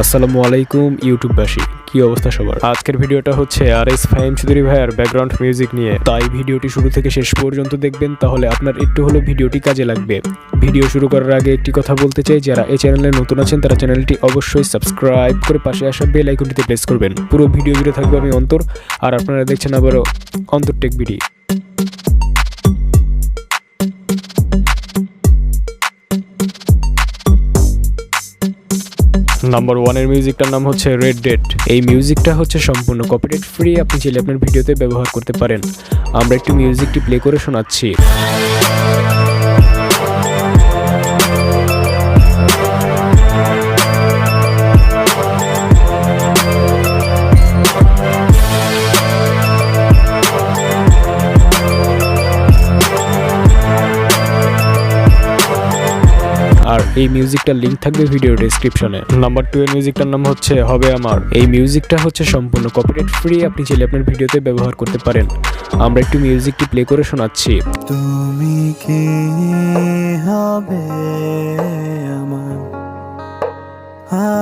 আসসালামু আলাইকুম ইউটিউববাসী, কি অবস্থা সবার। আজকের ভিডিওটা হচ্ছে RS ফাহিম চৌধুরী ভাইয়ের ব্যাকগ্রাউন্ড মিউজিক নিয়ে, তাই ভিডিওটি শুরু থেকে শেষ পর্যন্ত দেখবেন, তাহলে আপনার একটু হলেও ভিডিওটি কাজে লাগবে। ভিডিও শুরু করার আগে একটি কথা বলতে চাই, যারা এই চ্যানেলে নতুন আছেন তারা চ্যানেলটি অবশ্যই সাবস্ক্রাইব করে পাশে আসা বেল আইকনটিতে প্রেস করবেন। পুরো ভিডিও জুড়ে থাকবে আমি অন্তর, আর আপনারা দেখছেন আবারও অন্তর টেক ভিডিও। নাম্বার 1 এর মিউজিকটার নাম হচ্ছে রেড ডেট। এই মিউজিকটা হচ্ছে সম্পূর্ণ কপিরাইট ফ্রি, আপনি চাইলে আপনার ভিডিওতে ব্যবহার করতে পারেন। আমরা একটু মিউজিকটি প্লে করে শোনাচ্ছি। আর এই মিউজিকটার লিংক থাকবে ভিডিও ডেসক্রিপশনে। নাম্বার 2 এর মিউজিকটার নাম হচ্ছে হবে আমার। এই মিউজিকটা হচ্ছে সম্পূর্ণ কপিরাইট ফ্রি, আপনি চাইলে আপনার ভিডিওতে ব্যবহার করতে পারেন। আমরা একটু মিউজিকটি প্লে করে শোনাচ্ছি। তুমি কি হবে আমার,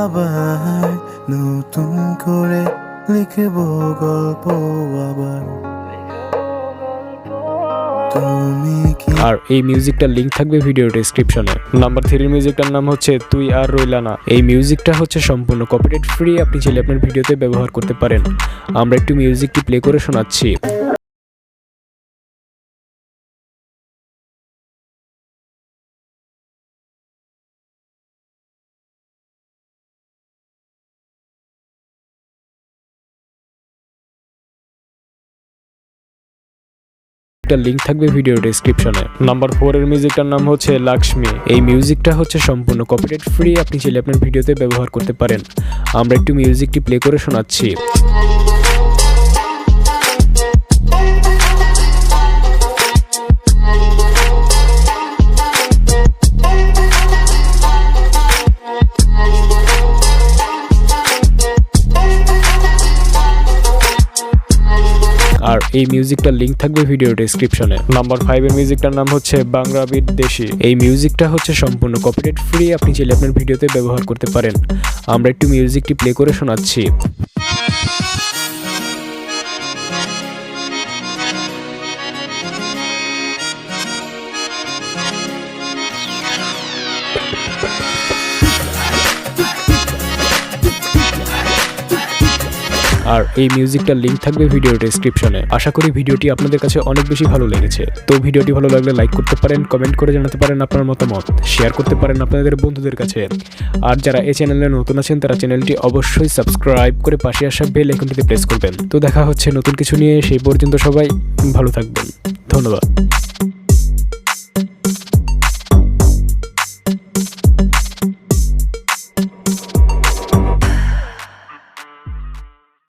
আবার নতুন করে লিখব গল্প আবার। আর এই মিউজিকটার লিংক থাকবে ভিডিও ডেসক্রিপশনে। নাম্বার 3 এর মিউজিকটার নাম হচ্ছে তুই আর রইলা না। এই মিউজিকটা হচ্ছে সম্পূর্ণ কপিরাইট ফ্রি, আপনি চাইলে আপনার ভিডিওতে ব্যবহার করতে পারেন। আমরা একটু মিউজিকটি প্লে করে শোনাচ্ছি। লিংক থাকবে ভিডিও ডেসক্রিপশনে। নাম্বার 4 এর মিউজিকটার নাম হচ্ছে লক্ষ্মী। এই মিউজিকটা হচ্ছে সম্পূর্ণ কপিরাইট ফ্রি, আপনি চাইলে আপনার ভিডিওতে ব্যবহার করতে পারেন। আমরা একটু মিউজিকটি প্লে করে শোনাচ্ছি। আর এই মিউজিকটার লিংক থাকবে ভিডিও ডেসক্রিপশনে। নাম্বার 5 এর মিউজিকটার নাম হচ্ছে বাংলা বিট দেশি। এই মিউজিকটা হচ্ছে সম্পূর্ণ কপিরাইট ফ্রি, আপনি চাইলে আপনার ভিডিওতে ব্যবহার করতে পারেন। আমরা একটু মিউজিকটি প্লে করে শোনাচ্ছি। আর এই মিউজিকটার লিংক থাকবে ভিডিও ডেসক্রিপশনে। আশা করি ভিডিওটি আপনাদের কাছে অনেক বেশি ভালো লেগেছে। তো ভিডিওটি ভালো লাগলে লাইক করতে পারেন, কমেন্ট করে জানাতে পারেন আপনার মতামত, শেয়ার করতে পারেন আপনাদের বন্ধুদের কাছে। আর যারা এই চ্যানেলে নতুন আছেন তারা চ্যানেলটি অবশ্যই সাবস্ক্রাইব করে পাশে আসা বেল আইকনটিতে প্রেস করবেন। তো দেখা হচ্ছে নতুন কিছু নিয়ে, সেই পর্যন্ত সবাই ভালো থাকবেন। ধন্যবাদ।